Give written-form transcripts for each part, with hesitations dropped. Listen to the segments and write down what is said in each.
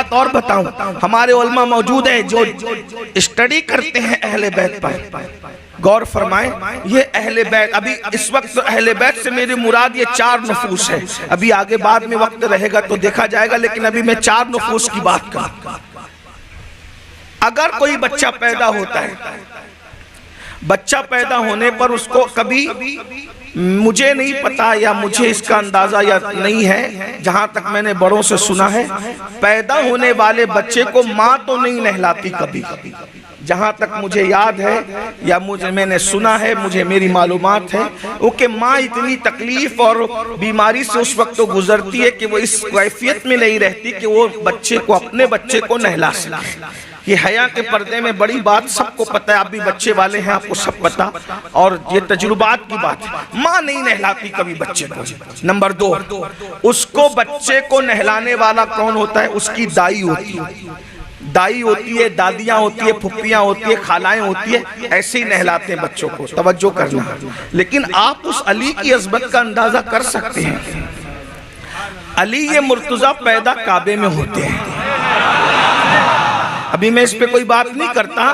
बात और बताऊं, हमारे उलमा मौजूद है जो स्टडी करते हैं अहले बैत पर। गौर फरमाएं, ये अहले बैत, अभी इस वक्त अहले बैत से मेरी मुराद ये 4 नफूस है। अभी आगे बाद में वक्त रहेगा तो देखा जाएगा, लेकिन अभी मैं 4 नफूस की बात कर। अगर कोई बच्चा पैदा होता है, बच्चा पैदा होने पर उसको कभी, मुझे नहीं पता या मुझे इसका अंदाजा या नहीं है, जहां तक मैंने बड़ों से सुना है, पैदा होने वाले बच्चे को माँ तो नहीं नहलाती कभी, जहां तक मुझे याद है या मैंने सुना है, मुझे मेरी मालूमात है, ओके माँ इतनी तकलीफ और बीमारी से उस वक्त तो गुजरती है कि वो इस कैफियत में नहीं रहती कि वो बच्चे को, अपने बच्चे को नहला सके। ये हया के पर्दे में बड़ी बात सबको पता है, आप भी बच्चे वाले हैं, आपको सब पता, और ये तजुर्बात की बात है। माँ नहीं नहलाती कभी बच्चे को। नंबर 2, उसको बच्चे को नहलाने वाला कौन होता है? उसकी दाई होती है। दाई होती है, दादियां होती है, फुप्पियां होती है, खालाएं होती है, ऐसे ही नहलाते हैं बच्चों को। तवज्जो करना। लेकिन आप उस अली की अज़मत का अंदाजा कर सकते हैं। अली ये मुर्तज़ा पैदा काबे में होते हैं। अभी मैं इस पे कोई बात नहीं करता,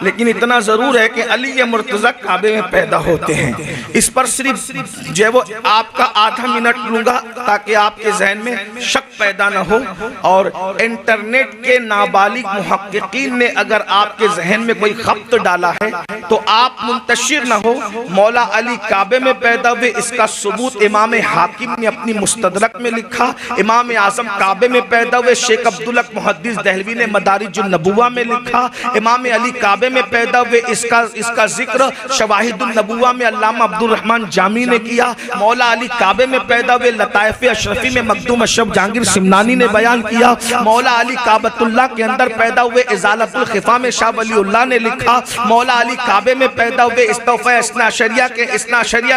लेकिन इतना जरूर है कि अली ये मुर्तज़ा काबे में पैदा होते हैं। इस पर सिर्फ जो है वो आपका आधा मिनट लूंगा ताकि आपके जहन में शक पैदा न हो, और इंटरनेट के नाबालिग मुहक्किकीन ने अगर आपके जहन में कोई खब्त डाला है तो आप मुंतशिर न हो। मौला अली काबे में पैदा हुए, इसका सबूत इमाम हाकिम ने अपनी मुस्तदरक में लिखा। इमाम आज़म काबे में पैदा हुए, शेख अब्दुल हक मुहद्दिस दहलवी ने मदारिजुन नबुवा में लिखा। इमाम अली काबे में पैदा हुए, इसका जिक्र शवाहिदुन नबुवा में अल्लामा अब्दुल रहमान जामी ने किया। मौला अली काबे में पैदा हुए, लताइफ अशरफी में मखदूम अशरफ जहांगीर सिमनानी ने बयान किया। मौला अली काबतुल्लाह के अंदर पैदा हुए, इजालतुल खिफा में शाह वलीउल्लाह ने लिखा। मौला अली काबे में पैदा हुए, इस्तौफा इस्ना अशरिया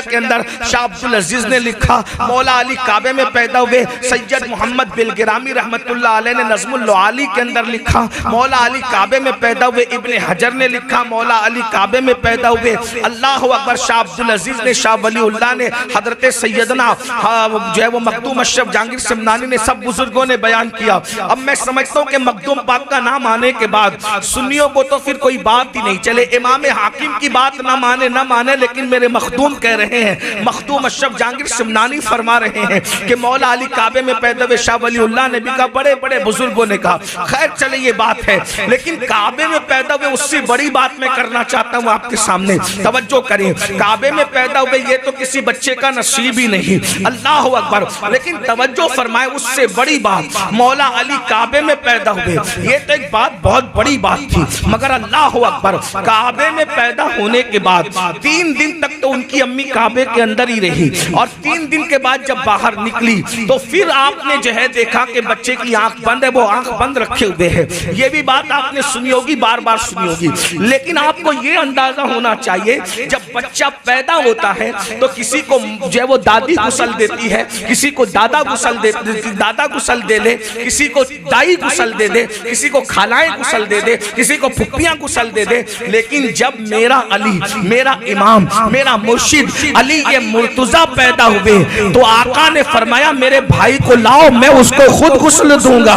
के अंदर शाह अब्दुल अजीज ने लिखा। मौला अली काबे में पैदा हुए, सैयद मोहम्मद बिलगिरामी रहमतुल्लाह अलैह ने नज़्मुल लआली के अंदर लिखा। मौला अली काबे में पैदा हुए, इब्ने हजर ने लिखा। मौला अली काबे में पैदा हुए, अल्लाह अकबर, शाह अब्दुल अजीज ने, शाह वलीउल्लाह ने, हजरत सैयदना जो है वो मखदूम अशरफ जहांगीर सिमनानी ने, सब बुजुर्गों ने बयान किया। अब मैं समझता हूँ कि मखदूम पाक का नाम आने के बाद सुन्नियों को तो फिर कोई बात ही नहीं चले, इमाम हाकिम की बात ना माने, लेकिन मेरे मखदूम कह रहे हैं, मखदूम अशरफ जहांगीर सिमनानी फरमा रहे हैं कि मौला अली काबे में पैदा हुए। शाह वलीउल्लाह ने भी कहा, बड़े बड़े बुजुर्गों ने कहा। खैर चले ये बात है, लेकिन काबे में पैदा हुए उससे बड़ी बात मैं करना चाहता हूँ आपके सामने। तवज्जो करें, काबे में पैदा हुए ये तो किसी बच्चे का नसीब ही नहीं, अल्लाह अकबर, लेकिन तवज्जो फरमाए, उससे बड़ी बात मौला अली काबे में पैदा हुए, ये तो एक बात बहुत बड़ी बात थी। मगर अल्लाह अकबर, काबे में पैदा होने के बाद 3 दिन तक तो उनकी अम्मी काबे के अंदर ही रही, और 3 दिन के बाद जब बाहर निकली तो फिर आपने जो है देखा कि बच्चे की आंख बंद है, वो आंख बंद रखे हुए है। ये भी बात आपने सुनी होगी, बार बार सुनी होगी, लेकिन आपको ये अंदाजा होना चाहिए, जब बच्चा पैदा होता है तो किसी को जो है वो दादी गुसल देती है, किसी को दादा गुसल दे ले, किसी को दाई गुसल दे दे, किसी को खालाएं गुसल दे दे, किसी को फुप्पियां गुसल दे दे। लेकिन जब मेरा अली, मेरा इमाम, मेरा मुर्शिद अली ये मुर्तज़ा पैदा हुए तो आका ने फरमाया, मेरे भाई को लाओ, मैं उसको खुद गुस्ल दूंगा।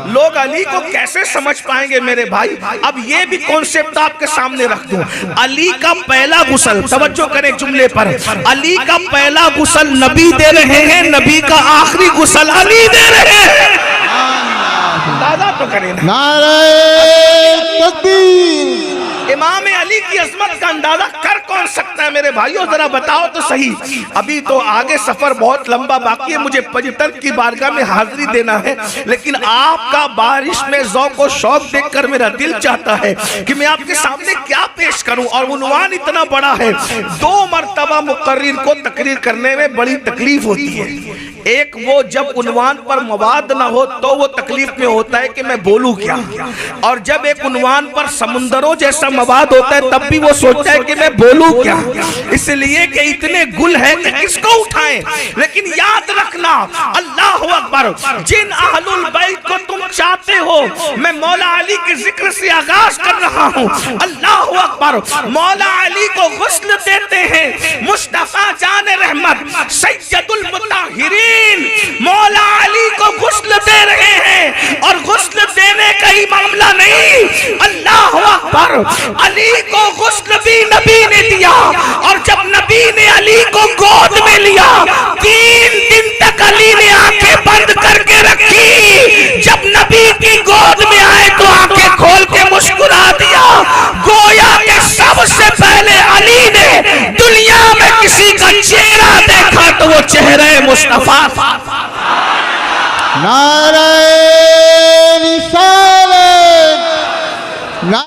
लोग अली को कैसे समझ पाएंगे मेरे भाई? अब ये भी कॉन्सेप्ट आपके सामने रख दूं। अली का पहला गुस्ल, तवज्जो करें जुमले पर, अली का पहला गुस्ल नबी दे रहे हैं, नबी का आखिरी गुस्ल अली दे रहे हैं। दादा तो करें ना। नारे तकबीर। इमाम अली की अजमत का अंदाजा कर कौन सकता है मेरे भाइयों, जरा बताओ तो सही। अभी तो आगे सफर बहुत लंबा बाकी है, मुझे पंजतर की बारगाह में हाजिरी देना है, लेकिन आपका बारिश में ज़ौक़ और शौक देखकर मेरा दिल चाहता है कि मैं आपके सामने क्या पेश करूं। और उन्वान इतना बड़ा है, 2 मरतबा मुकर्रिर को तकरीर करने में बड़ी तकलीफ होती है। एक वो जब उन्वान पर मवाद ना हो तो वो तकलीफ में होता है कि मैं बोलूं क्या, और जब एक उन्वान पर समुंदरों जैसा मवाद होता है तब भी वो सोचता है कि मैं बोलूं क्या, इसलिए कि इतने गुल है कि किसको उठाएं। लेकिन याद रखना, अल्लाह अकबर, जिन अहलुल बैत को तुम चाहते हो, मैं मौला अली के जिक्र से आगाज कर रहा हूं। अल्लाह अकबर, मौला अली को गुस्ल देते हैं मुस्तफा जान रहमत सैयदुल मुताहिरीन मौला अल्लाह अकबर। अली को गुस्ल भी नबी ने दिया, और जब नबी ने अली को गोद में लिया 3 दिन तक अली ने आंखें बंद करके रखी। जब नबी की गोद में आए तो आंखें खोल के मुस्कुरा दिया। गोया के सबसे पहले अली ने दुनिया में किसी का चेहरा देखा तो वो चेहरे मुस्तफा था। नारे निशान।